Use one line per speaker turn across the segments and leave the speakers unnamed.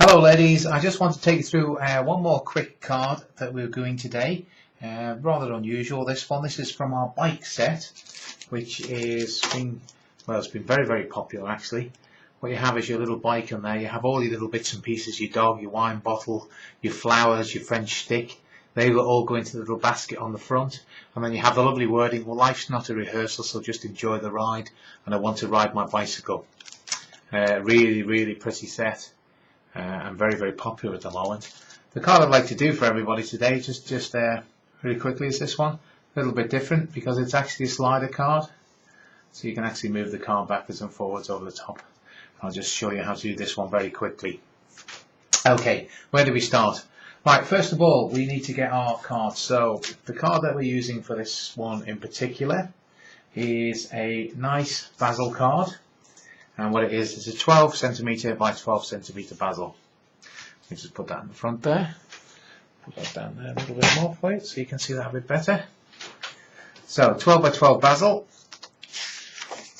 Hello ladies, I just want to take you through one more quick card that we're doing today. Rather unusual, this one. This is from our bike set, which is it's been very popular actually. What you have is your little bike on there. You have all your little bits and pieces, your dog, your wine bottle, your flowers, your French stick. They will all go into the little basket on the front, and then you have the lovely wording, well, life's not a rehearsal, so just enjoy the ride, and I want to ride my bicycle. Really pretty set. And very popular at the moment. The card I'd like to do for everybody today, just really quickly, is this one. A little bit different because it's actually a slider card, so you can actually move the card backwards and forwards over the top. I'll just show you how to do this one very quickly. Okay, where do we start? Right, first of all, we need to get our card. So the card that we're using for this one in particular is a nice Bycycle card. And what it is a 12 centimeter by 12 centimeter Bycycle. Let me just put that in the front there. Put that down there a little bit more for you so you can see that a bit better. So 12 by 12 Bycycle.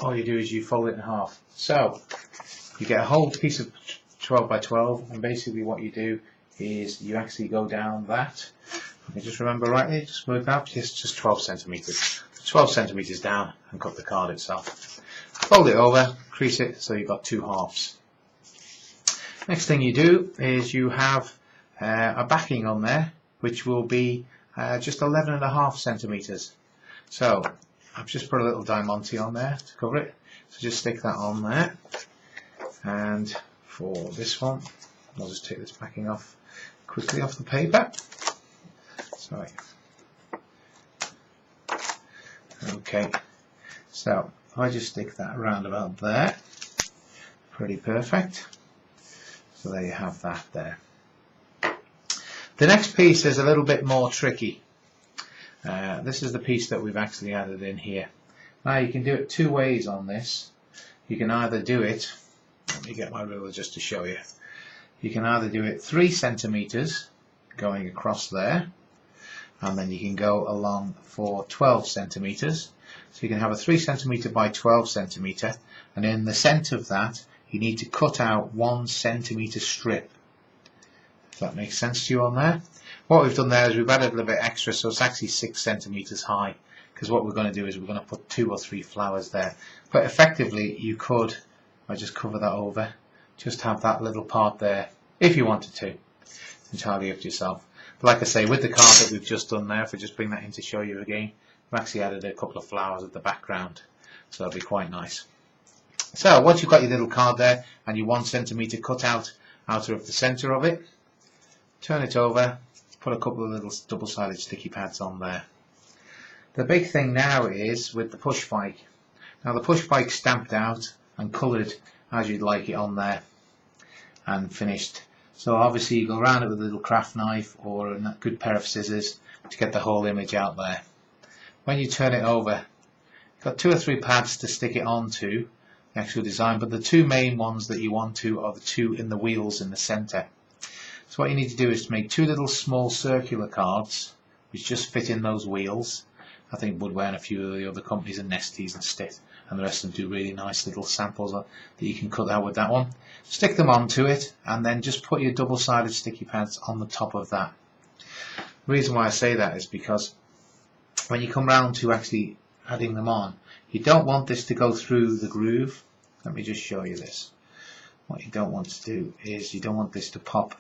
All you do is you fold it in half. So you get a whole piece of 12 by 12, and basically what you do is you actually go down that. Let me just remember rightly, just work out, just 12 centimeters. 12 centimeters down and cut the card itself. Fold it over, crease it so you've got two halves. Next thing you do is you have a backing on there, which will be just 11.5 centimeters. So I've just put a little diamante on there to cover it. So just stick that on there. And for this one, I'll just take this backing off quickly off the paper. Sorry. Okay. So I just stick that around about there. Pretty perfect. So there you have that there. The next piece is a little bit more tricky. This is the piece that we've actually added in here. Now you can do it two ways on this. You can either do it, let me get my ruler just to show you. You can either do it 3 centimeters going across there, and then you can go along for 12 centimeters. So you can have a 3 centimeter by 12 centimeter, and in the centre of that you need to cut out 1 centimeter strip. If that makes sense to you on there. What we've done there is we've added a little bit extra, so it's actually 6 centimeters high, because what we're going to do is we're going to put 2 or 3 flowers there. But effectively you could, I just cover that over, just have that little part there if you wanted to. It's entirely up to yourself. But like I say, with the card that we've just done there, if I just bring that in to show you again, we've actually added a couple of flowers at the background, so that'll be quite nice. So once you've got your little card there and your 1 centimeter cut out of the centre of it, turn it over, put a couple of little double-sided sticky pads on there. The big thing now is with the push bike. Now the push bike's stamped out and coloured as you'd like it on there and finished. So obviously you go around it with a little craft knife or a good pair of scissors to get the whole image out there. When you turn it over, you've got 2 or 3 pads to stick it onto the actual design, but the 2 main ones that you want to are the 2 in the wheels in the centre. So what you need to do is to make 2 little small circular cards which just fit in those wheels. I think Woodware and a few of the other companies, and Nestes and Stitt and the rest of them, do really nice little samples that you can cut out with that one. Stick them onto it and then just put your double-sided sticky pads on the top of that. The reason why I say that is because when you come round to actually adding them on, you don't want this to go through the groove. Let me just show you this. What you don't want to do is you don't want this to pop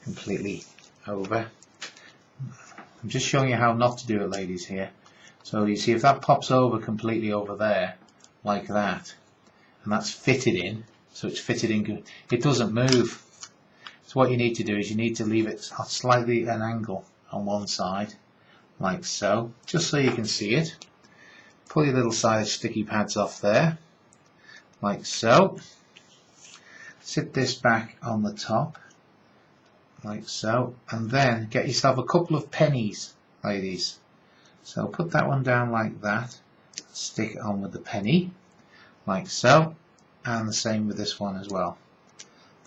completely over. I'm just showing you how not to do it, ladies, here. So you see, if that pops over completely over there like that, and that's fitted in, so it's fitted in good, it doesn't move. So what you need to do is you need to leave it slightly at an angle on one side, like so, just so you can see it. Pull your little sided sticky pads off there, like so. Sit this back on the top, like so, and then get yourself a couple of pennies, ladies. So put that one down like that, stick it on with the penny, like so, and the same with this one as well.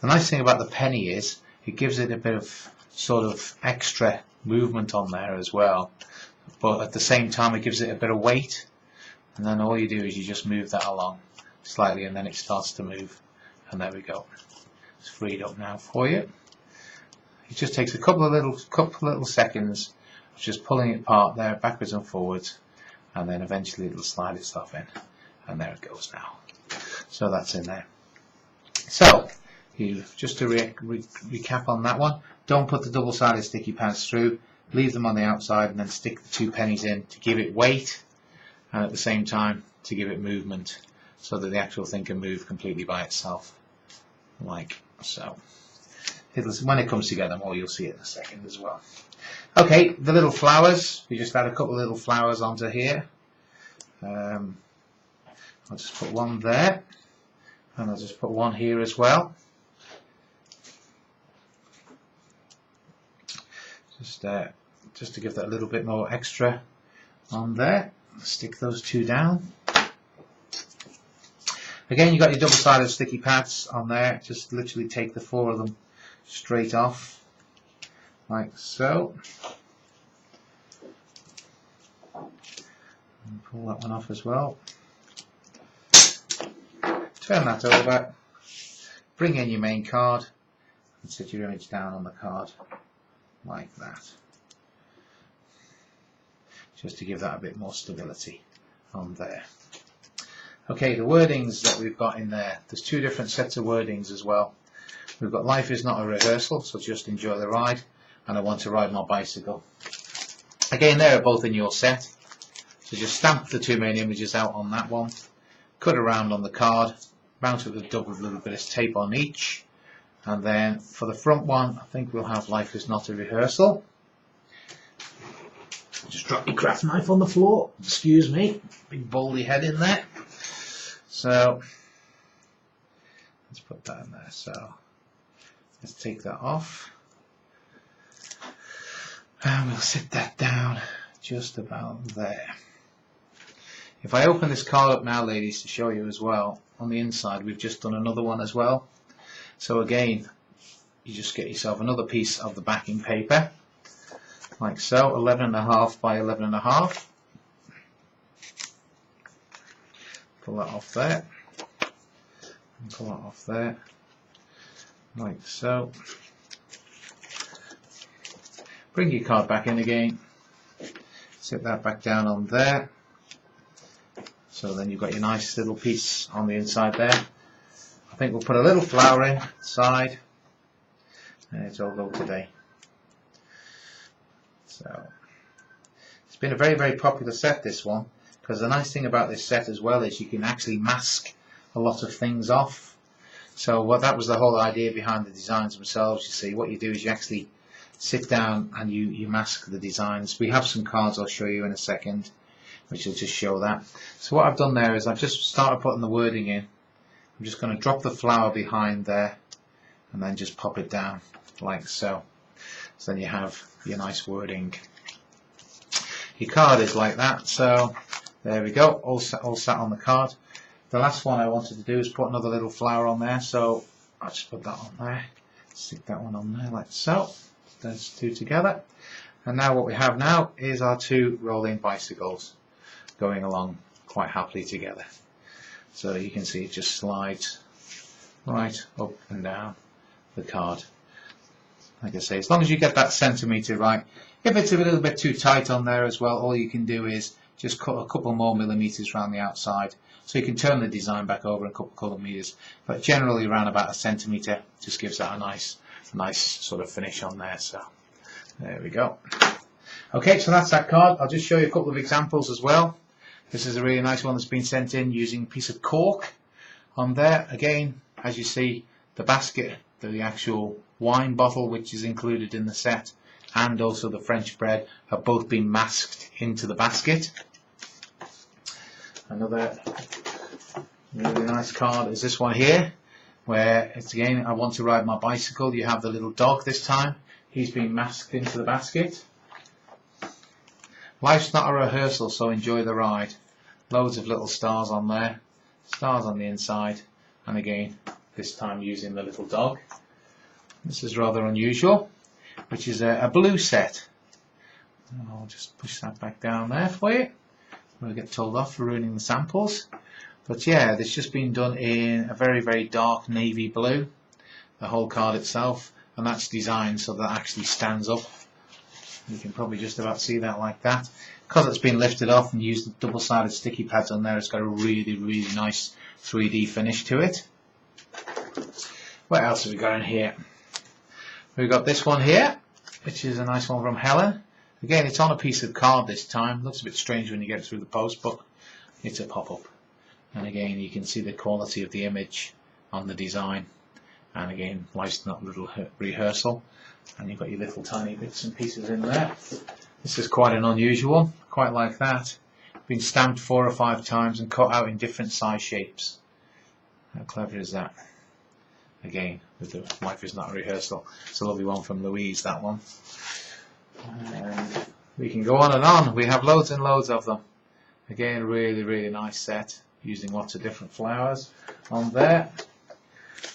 The nice thing about the penny is it gives it a bit of sort of extra movement on there as well, but at the same time it gives it a bit of weight, and then all you do is you just move that along slightly and then it starts to move, and there we go. It's freed up now for you. It just takes a couple of little seconds of just pulling it apart there, backwards and forwards, and then eventually it'll slide itself in, and there it goes now. So that's in there. So just to recap on that one, don't put the double-sided sticky pads through, leave them on the outside and then stick the 2 pennies in to give it weight and at the same time to give it movement so that the actual thing can move completely by itself, like so. When it comes together more, you'll see it in a second as well. Okay, the little flowers, we just add a couple of little flowers onto here. I'll just put one there, and I'll just put one here as well. Just to give that a little bit more extra on there. Stick those 2 down. Again, you've got your double-sided sticky pads on there. Just literally take the 4 of them straight off, like so. And pull that one off as well. Turn that over. Bring in your main card and set your image down on the card, like that. Just to give that a bit more stability on there. Okay, the wordings that we've got in there, there's 2 different sets of wordings as well. We've got life is not a rehearsal, so just enjoy the ride, and I want to ride my bicycle. Again, they're both in your set, so just stamp the 2 main images out on that one, cut around on the card, mount it with a little bit of tape on each, and then for the front one, I think we'll have life is not a rehearsal. Just drop your craft knife on the floor, excuse me, big baldy head in there. So let's put that in there. So let's take that off, and we'll sit that down just about there. If I open this card up now, ladies, to show you as well, on the inside we've just done another one as well. So again, you just get yourself another piece of the backing paper, like so, 11.5 by 11.5. Pull that off there, and pull that off there, like so. Bring your card back in again, set that back down on there. So then you've got your nice little piece on the inside there. I think we'll put a little flower inside, and it's all go today. So it's been a very, very popular set, this one, because the nice thing about this set as well is you can actually mask a lot of things off. So that was the whole idea behind the designs themselves. You see, what you do is you actually sit down and you mask the designs. We have some cards I'll show you in a second, which will just show that. So what I've done there is I've just started putting the wording in. I'm just going to drop the flower behind there and then just pop it down like so. So then you have your nice wording. Your card is like that, so there we go, all sat on the card. The last one I wanted to do is put another little flower on there, so I'll just put that on there, stick that one on there like so. Those 2 together, and now what we have now is our 2 rolling bicycles going along quite happily together. So you can see it just slides right up and down the card. Like I say, as long as you get that centimetre right. If it's a little bit too tight on there as well, all you can do is just cut a couple more millimetres around the outside, so you can turn the design back over a couple of metres, but generally around about a centimetre just gives that a nice sort of finish on there. So there we go. Okay, so that's that card. I'll just show you a couple of examples as well. This is a really nice one that's been sent in using a piece of cork on there. Again, as you see, the basket, the actual wine bottle which is included in the set, and also the French bread have both been masked into the basket. Another really nice card is this one here, where it's again, I want to ride my bicycle. You have the little dog this time. He's been masked into the basket. Life's not a rehearsal, so enjoy the ride. Loads of little stars on there, stars on the inside, and again, this time using the little dog. This is rather unusual, which is a blue set. I'll just push that back down there for you. We'll get told off for ruining the samples. But yeah, this just been done in a very, very dark navy blue. the whole card itself, and that's designed so that it actually stands up. You can probably just about see that like that. Because it's been lifted off and used the double-sided sticky pads on there, it's got a really, really nice 3D finish to it. What else have we got in here? We've got this one here, which is a nice one from Helen. Again, it's on a piece of card this time. Looks a bit strange when you get it through the post, but it's a pop-up. And again, you can see the quality of the image on the design. And again, nice little rehearsal. And you've got your little tiny bits and pieces in there. This is quite an unusual, quite like that. Been stamped 4 or 5 times and cut out in different size shapes. How clever is that? Again, with the Life is Not a Rehearsal. It's a lovely one from Louise, that one. And we can go on and on. We have loads and loads of them. Again, really, really nice set, using lots of different flowers on there.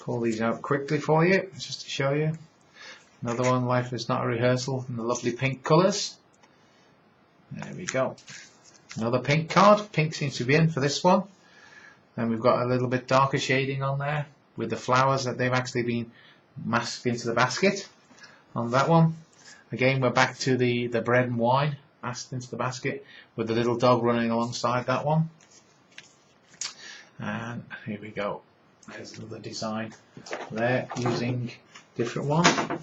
Pull these out quickly for you, just to show you. Another one, Life is Not a Rehearsal, in the lovely pink colours. There we go. Another pink card. Pink seems to be in for this one. Then we've got a little bit darker shading on there, with the flowers that they've actually been masked into the basket on that one. Again, we're back to the bread and wine masked into the basket with the little dog running alongside that one. And here we go. There's another design there using different one.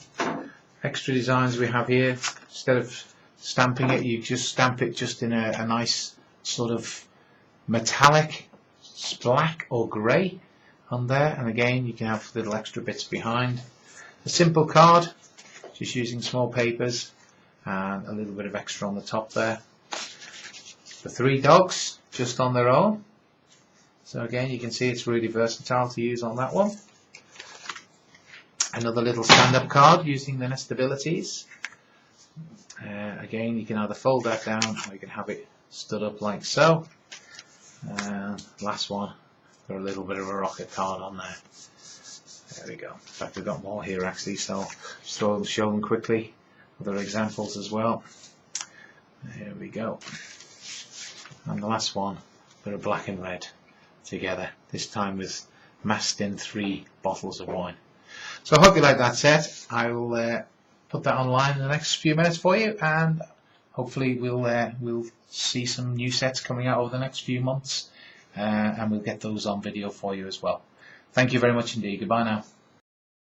Extra designs we have here. Instead of stamping it, you just stamp it just in a nice sort of metallic black or grey on there, and again you can have little extra bits behind. A simple card, just using small papers and a little bit of extra on the top there. The 3 dogs just on their own, so again you can see it's really versatile to use on that one. Another little stand-up card using the nestabilities. Again, you can either fold that down or you can have it stood up like so. And last one, got a little bit of a rocket card on there. There we go. In fact, we've got more here actually, so just show them quickly. Other examples as well. There we go. And the last one, bit of black and red together. This time with masked in 3 bottles of wine. So I hope you like that set. I will put that online in the next few minutes for you, and hopefully we'll see some new sets coming out over the next few months, and we'll get those on video for you as well. Thank you very much indeed. Goodbye now.